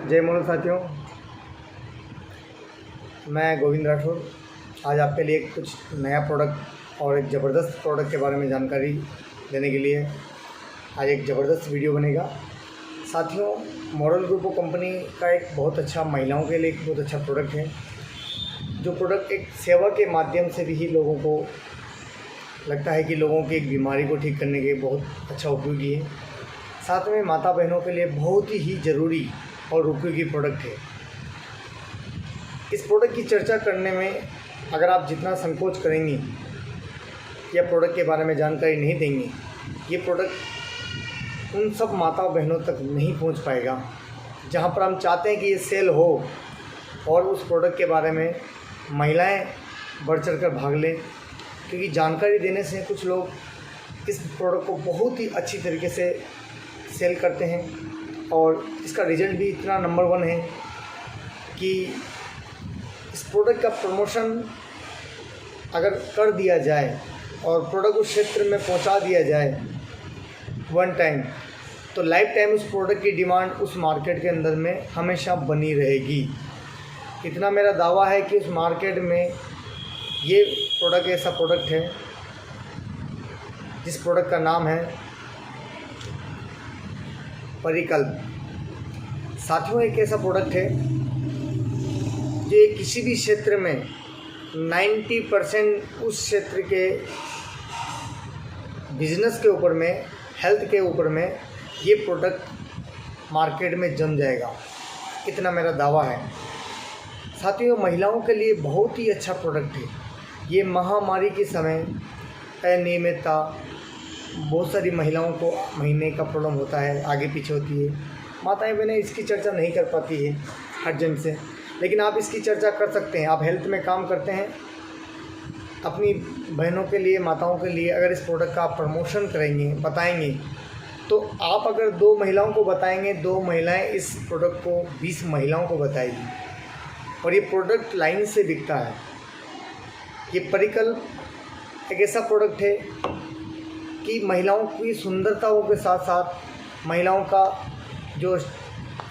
जय मोहन साथियों, मैं गोविंद राठौर आज आपके लिए कुछ नया प्रोडक्ट और एक ज़बरदस्त प्रोडक्ट के बारे में जानकारी देने के लिए आज एक ज़बरदस्त वीडियो बनेगा। साथियों, मॉडल ग्रुप कंपनी का एक बहुत अच्छा महिलाओं के लिए एक बहुत अच्छा प्रोडक्ट है, जो प्रोडक्ट एक सेवा के माध्यम से भी लोगों को लगता है कि लोगों की एक बीमारी को ठीक करने के बहुत अच्छा उपयोगी है। साथ में माता बहनों के लिए बहुत ही ज़रूरी और उपयोगी प्रोडक्ट है। इस प्रोडक्ट की चर्चा करने में अगर आप जितना संकोच करेंगी या प्रोडक्ट के बारे में जानकारी नहीं देंगे, ये प्रोडक्ट उन सब माता बहनों तक नहीं पहुंच पाएगा जहां पर हम चाहते हैं कि ये सेल हो और उस प्रोडक्ट के बारे में महिलाएं बढ़ चढ़ कर भाग लें। क्योंकि जानकारी देने से कुछ लोग इस प्रोडक्ट को बहुत ही अच्छी तरीके से सेल करते हैं और इसका रिजल्ट भी इतना नंबर 1 है कि इस प्रोडक्ट का प्रमोशन अगर कर दिया जाए और प्रोडक्ट उस क्षेत्र में पहुंचा दिया जाए वन टाइम, तो लाइफ टाइम उस प्रोडक्ट की डिमांड उस मार्केट के अंदर में हमेशा बनी रहेगी। इतना मेरा दावा है कि उस मार्केट में ये प्रोडक्ट ऐसा प्रोडक्ट है जिस प्रोडक्ट का नाम है परिकल्प। साथियों, एक ऐसा प्रोडक्ट है जो किसी भी क्षेत्र में 90% उस क्षेत्र के बिजनेस के ऊपर में, हेल्थ के ऊपर में ये प्रोडक्ट मार्केट में जम जाएगा, इतना मेरा दावा है। साथियों, महिलाओं के लिए बहुत ही अच्छा प्रोडक्ट है। ये महामारी के समय अनियमितता, बहुत सारी महिलाओं को महीने का प्रॉब्लम होता है, आगे पीछे होती है। माताएं बहनें इसकी चर्चा नहीं कर पाती है हर जन से, लेकिन आप इसकी चर्चा कर सकते हैं। आप हेल्थ में काम करते हैं, अपनी बहनों के लिए, माताओं के लिए अगर इस प्रोडक्ट का आप प्रमोशन करेंगे, बताएंगे, तो आप अगर 2 महिलाओं को बताएंगे, 2 महिलाएं इस प्रोडक्ट को 20 महिलाओं को बताएगी और ये प्रोडक्ट लाइन से बिकता है। ये परिकल्प एक ऐसा प्रोडक्ट है कि महिलाओं की सुंदरताओं के साथ साथ महिलाओं का जो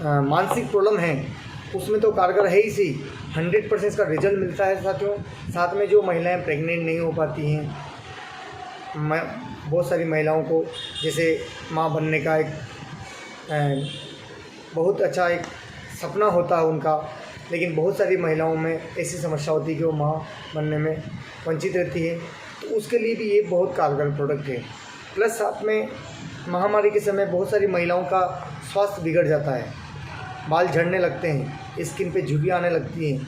मानसिक प्रॉब्लम है उसमें तो कारगर है ही सी, 100% इसका रिजल्ट मिलता है। साथियों, साथ में जो महिलाएं प्रेग्नेंट नहीं हो पाती हैं, बहुत सारी महिलाओं को जैसे माँ बनने का एक बहुत अच्छा एक सपना होता है उनका, लेकिन बहुत सारी महिलाओं में ऐसी समस्या होती है कि वो माँ बनने में वंचित रहती है, तो उसके लिए भी ये बहुत कारगर प्रोडक्ट है। प्लस साथ में महामारी के समय बहुत सारी महिलाओं का स्वास्थ्य बिगड़ जाता है, बाल झड़ने लगते हैं, स्किन पे झुर्रियाँ आने लगती हैं।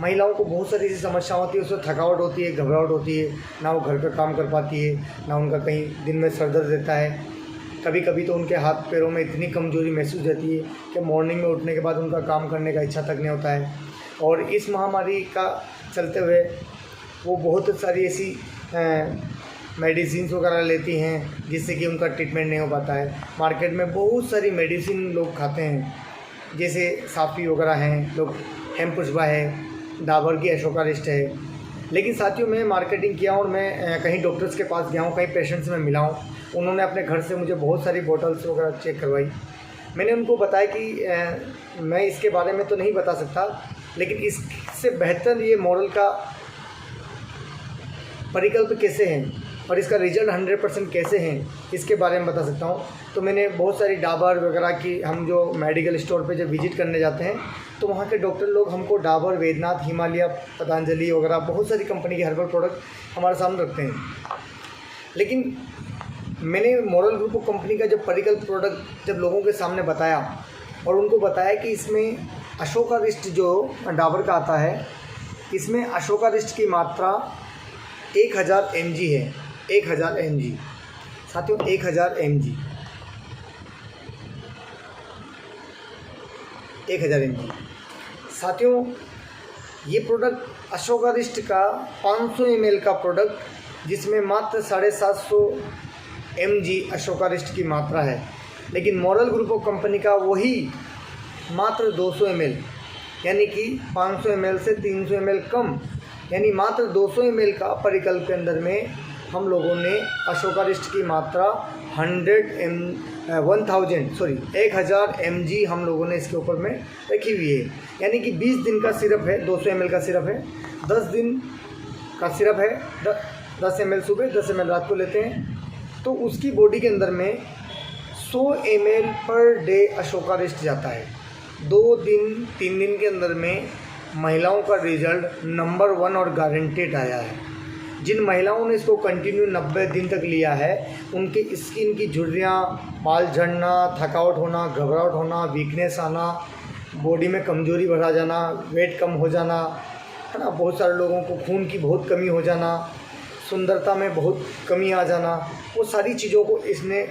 महिलाओं को बहुत सारी ऐसी समस्या होती है, उसमें थकावट होती है, घबराहट होती है, ना वो घर का काम कर पाती है, ना उनका कहीं दिन में सर दर्द रहता है। कभी कभी तो उनके हाथ पैरों में इतनी कमज़ोरी महसूस रहती है कि मॉर्निंग में उठने के बाद उनका काम करने का इच्छा तक नहीं होता है। और इस महामारी का चलते हुए वो बहुत सारी ऐसी मेडिसिन वगैरह लेती हैं जिससे कि उनका ट्रीटमेंट नहीं हो पाता है। मार्केट में बहुत सारी मेडिसिन लोग खाते हैं, जैसे साफी वगैरह हैं, लोग हेमपुष्पा है, डाबर की अशोकारिष्ट है। लेकिन साथियों, मैं मार्केटिंग किया और मैं कहीं डॉक्टर्स के पास गया हूँ, कहीं पेशेंट्स में मिला हूँ, उन्होंने अपने घर से मुझे बहुत सारी बॉटल्स वगैरह चेक करवाई। मैंने उनको बताया कि मैं इसके बारे में तो नहीं बता सकता, लेकिन इससे बेहतर ये मॉडल का परिकल्प कैसे हैं और इसका रिजल्ट 100% कैसे हैं, इसके बारे में बता सकता हूँ। तो मैंने बहुत सारी डाबर वगैरह की, हम जो मेडिकल स्टोर पे जब विजिट करने जाते हैं तो वहाँ के डॉक्टर लोग हमको डाबर, वैद्यनाथ, हिमालय, पतंजलि वगैरह बहुत सारी कंपनी के हर्बल प्रोडक्ट हमारे सामने रखते हैं। लेकिन मैंने मॉडल ग्रुप कंपनी का जब परिकल्प प्रोडक्ट जब लोगों के सामने बताया और उनको बताया कि इसमें अशोकारिष्ट जो डाबर का आता है, इसमें अशोकारिष्ट की मात्रा 1000 mg है। 1000 mg साथियों, 1000 mg 1000 mg साथियों, ये प्रोडक्ट अशोकारिष्ट का 500 ml का प्रोडक्ट, जिसमें मात्र 750 mg अशोकारिष्ट की मात्रा है। लेकिन मॉडल ग्रुप ऑफ कंपनी का वही मात्र 200 ml, यानी कि 500 ml से 300 ml कम, यानी मात्र 200 ml का परिकल्प के अंदर में हम लोगों ने अशोकारिष्ट की मात्रा 1000 mg हम लोगों ने इसके ऊपर में रखी हुई है। यानी कि 20 दिन का सिरप है, 200 ml का सिरप है, 10 दिन का सिरप है, 10 ml सुबह 10 ml रात को लेते हैं। तो उसकी बॉडी के अंदर में 100 ml per day Ashoka wrist जाता है। 2 दिन 3 दिन के अंदर में महिलाओं का रिजल्ट नंबर 1 और गारंटेड आया है। जिन महिलाओं ने इसको कंटिन्यू 90 दिन तक लिया है, उनके स्किन की झुर्रियाँ, बाल झड़ना, थकावट होना, घबराहट होना, वीकनेस आना, बॉडी में कमजोरी बढ़ा जाना, वेट कम हो जाना, है ना, बहुत सारे लोगों को खून की बहुत कमी हो जाना, सुंदरता में बहुत कमी आ जाना, वो सारी चीज़ों को इसने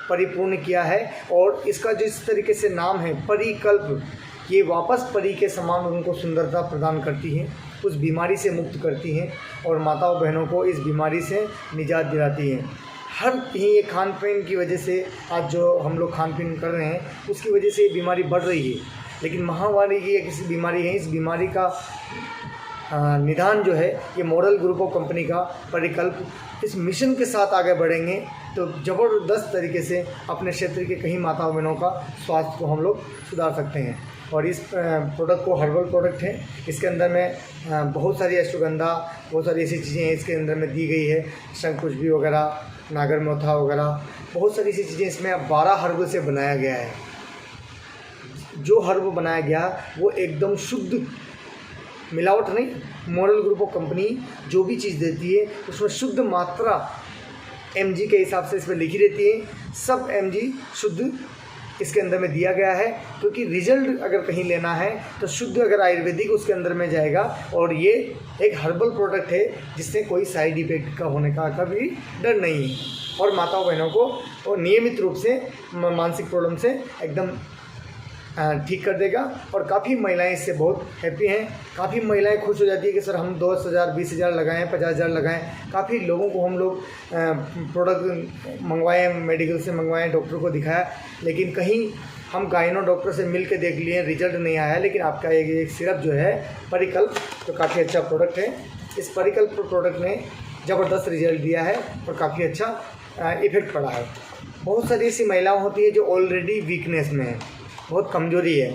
परिपूर्ण किया है। और इसका जिस तरीके से नाम है परिकल्प, ये वापस परी के समान उनको सुंदरता प्रदान करती हैं, उस बीमारी से मुक्त करती हैं और माताओं बहनों को इस बीमारी से निजात दिलाती हैं। हर ये खान पीन की वजह से आज जो हम लोग खान पीन कर रहे हैं उसकी वजह से ये बीमारी बढ़ रही है। लेकिन महामारी की एक ऐसी बीमारी है, इस बीमारी का निदान जो है ये मॉडल ग्रुप ऑफ कंपनी का परिकल्प इस मिशन के साथ आगे बढ़ेंगे तो ज़बरदस्त तरीके से अपने क्षेत्र के कई माताओं बहनों का स्वास्थ्य को हम लोग सुधार सकते हैं। और इस प्रोडक्ट को हर्बल प्रोडक्ट है, इसके अंदर में बहुत सारी अश्वगंधा, बहुत सारी ऐसी चीज़ें इसके अंदर में दी गई है, शंखपुष्पी वगैरह, नागरमोथा वगैरह, बहुत सारी ऐसी चीज़ें इसमें 12 हर्ब से बनाया गया है। जो हर्ब बनाया गया वो एकदम शुद्ध, मिलावट नहीं। मॉडल ग्रुप ऑफ कंपनी जो भी चीज़ देती है उसमें शुद्ध मात्रा mg के हिसाब से इसमें लिखी रहती है, सब mg शुद्ध इसके अंदर में दिया गया है। क्योंकि रिजल्ट अगर कहीं लेना है तो शुद्ध अगर आयुर्वेदिक उसके अंदर में जाएगा। और ये एक हर्बल प्रोडक्ट है जिससे कोई साइड इफेक्ट का होने का कभी डर नहीं है और माताओं बहनों को नियमित रूप से मानसिक प्रॉब्लम से एकदम ठीक कर देगा। और काफ़ी महिलाएं इससे बहुत हैप्पी हैं। काफ़ी महिलाएं खुश हो जाती है कि सर हम 10,000 20,000 लगाएं, 50,000 लगाएं। काफ़ी लोगों को हम लोग प्रोडक्ट मंगवाए, मेडिकल से मंगवाए, डॉक्टर को दिखाया, लेकिन कहीं हम गायनो डॉक्टर से मिल के देख लिए, रिजल्ट नहीं आया। लेकिन आपका एक सिरप जो है परिकल्प, तो काफ़ी अच्छा प्रोडक्ट है। इस परिकल्प प्रोडक्ट ने ज़बरदस्त रिजल्ट दिया है और काफ़ी अच्छा इफ़ेक्ट पड़ा है। बहुत सारी ऐसी महिलाएँ होती है जो ऑलरेडी वीकनेस में है, बहुत कमज़ोरी है,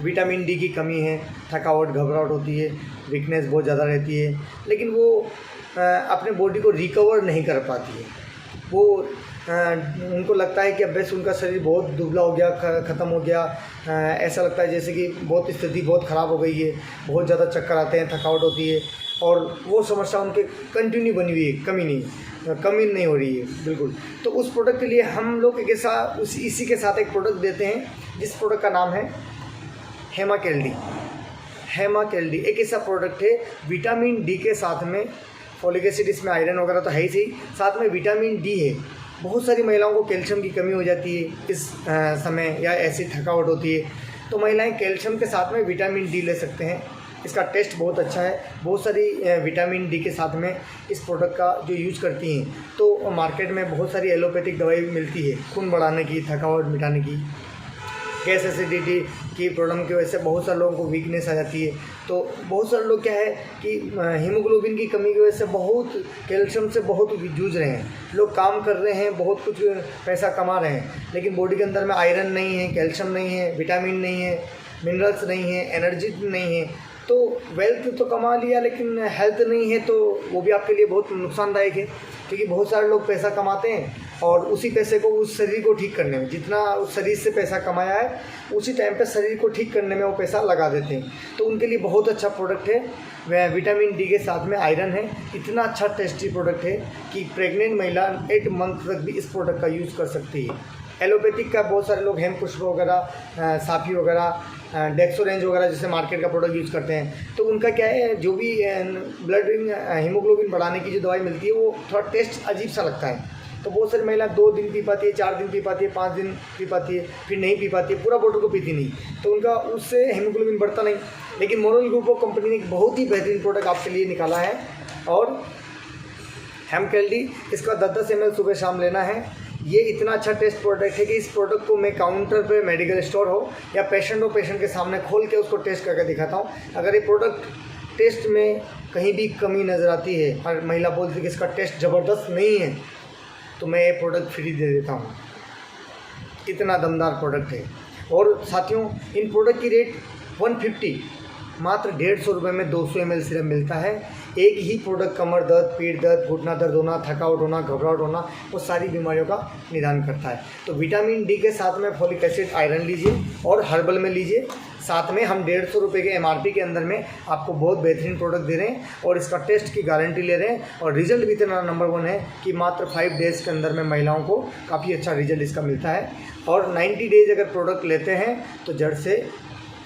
विटामिन डी की कमी है, थकावट घबराहट होती है, वीकनेस बहुत ज़्यादा रहती है, लेकिन वो अपने बॉडी को रिकवर नहीं कर पाती है। वो उनको लगता है कि अब बस उनका शरीर बहुत दुबला हो गया, ख़त्म हो गया, ऐसा लगता है जैसे कि बहुत स्थिति बहुत ख़राब हो गई है, बहुत ज़्यादा चक्कर आते हैं, थकावट होती है। और वो समस्या उनके कंटिन्यू बनी हुई है, कमी नहीं हो रही है बिल्कुल। तो उस प्रोडक्ट के लिए हम लोग एक ऐसा इसी के साथ एक प्रोडक्ट देते हैं जिस प्रोडक्ट का नाम है हेमा कैल्डी। हेमा कैल्डी एक ऐसा प्रोडक्ट है विटामिन डी के साथ में, फॉलिक एसिड इसमें आयरन वगैरह तो है ही सही, साथ में विटामिन डी है। बहुत सारी महिलाओं को कैल्शियम की कमी हो जाती है इस समय, या ऐसी थकावट होती है, तो महिलाएं कैल्शियम के साथ में विटामिन डी ले सकते हैं। इसका टेस्ट बहुत अच्छा है। बहुत सारी विटामिन डी के साथ में इस प्रोडक्ट का जो यूज़ करती हैं, तो मार्केट में बहुत सारी एलोपैथिक दवाई मिलती है खून बढ़ाने की, थकावट मिटाने की, गैस एसिडिटी की प्रॉब्लम की वजह से बहुत सारे लोगों को वीकनेस आ जाती है। तो बहुत सारे लोग क्या है कि हीमोग्लोबिन की कमी की वजह से बहुत कैल्शियम से बहुत जूझ रहे हैं। लोग काम कर रहे हैं, बहुत कुछ पैसा कमा रहे हैं, लेकिन बॉडी के अंदर में आयरन नहीं है, कैल्शियम नहीं है, विटामिन नहीं है, मिनरल्स नहीं है, एनर्जी नहीं है। तो वेल्थ तो कमा लिया लेकिन हेल्थ नहीं है, तो वो भी आपके लिए बहुत नुकसानदायक है। क्योंकि बहुत सारे लोग पैसा कमाते हैं और उसी पैसे को उस शरीर को ठीक करने में, जितना उस शरीर से पैसा कमाया है उसी टाइम पे शरीर को ठीक करने में वो पैसा लगा देते हैं। तो उनके लिए बहुत अच्छा प्रोडक्ट है। वह विटामिन डी के साथ में आयरन है। इतना अच्छा टेस्टी प्रोडक्ट है कि प्रेग्नेंट महिला 8 मंथ तक भी इस प्रोडक्ट का यूज़ कर सकती है। एलोपैथिक का बहुत सारे लोग हेमपुष्प वगैरह, साफी वगैरह, डेक्सोरेंज वगैरह जैसे मार्केट का प्रोडक्ट यूज़ करते हैं, तो उनका क्या है, जो भी ब्लड हीमोग्लोबिन बढ़ाने की जो दवाई मिलती है वो थोड़ा टेस्ट अजीब सा लगता है। तो बहुत सारी महिला 2 दिन पी पाती है, 4 दिन पी पाती है, 5 दिन पी पाती है, फिर नहीं पी पाती है, पूरा बोतल को पीती नहीं, तो उनका उससे हीमोग्लोबिन बढ़ता नहीं। लेकिन मॉडल ग्रुप ऑफ कंपनी ने एक बहुत ही बेहतरीन प्रोडक्ट आपके लिए निकाला है। और हेम कैल्डी, इसका 10-10 ml सुबह शाम लेना है। ये इतना अच्छा टेस्ट प्रोडक्ट है कि इस प्रोडक्ट को मैं काउंटर पे, मेडिकल स्टोर हो या पेशेंट हो, पेशेंट के सामने खोल के उसको टेस्ट करके दिखाता हूँ। अगर ये प्रोडक्ट टेस्ट में कहीं भी कमी नज़र आती है और महिला बोलती है कि इसका टेस्ट ज़बरदस्त नहीं है, तो मैं ये प्रोडक्ट फ्री दे देता हूँ। इतना दमदार प्रोडक्ट है। और साथियों, इन प्रोडक्ट की रेट 150 मात्र 150 रुपये में 200 ml सिरप मिलता है। एक ही प्रोडक्ट कमर दर्द, पीठ दर्द, घुटना दर्द होना, थकावट होना, घबराहट होना, वो सारी बीमारियों का निदान करता है। तो विटामिन डी के साथ में फॉलिक एसिड, आयरन लीजिए और हर्बल में लीजिए। साथ में हम 150 रुपये के MRP के अंदर में आपको बहुत बेहतरीन प्रोडक्ट दे रहे हैं और इसका टेस्ट की गारंटी ले रहे हैं और रिजल्ट भी इतना नंबर 1 है कि मात्र 5 डेज़ के अंदर में महिलाओं को काफ़ी अच्छा रिजल्ट इसका मिलता है। और 90 डेज़ अगर प्रोडक्ट लेते हैं तो जड़ से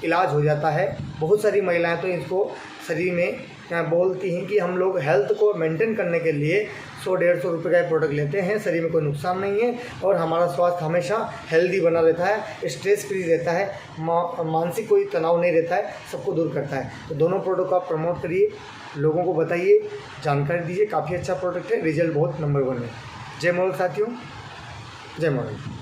इलाज हो जाता है। बहुत सारी महिलाएं तो इसको शरीर में बोलती हैं कि हम लोग हेल्थ को मेंटेन करने के लिए 100-150 रुपये का प्रोडक्ट लेते हैं, शरीर में कोई नुकसान नहीं है और हमारा स्वास्थ्य हमेशा हेल्दी बना रहता है, स्ट्रेस फ्री रहता है, मानसिक कोई तनाव नहीं रहता है, सबको दूर करता है। तो दोनों प्रोडक्ट को आप प्रमोट करिए, लोगों को बताइए, जानकारी दीजिए। काफ़ी अच्छा प्रोडक्ट है, रिजल्ट बहुत नंबर 1 है। जय मॉडल साथियों, जय मॉडल।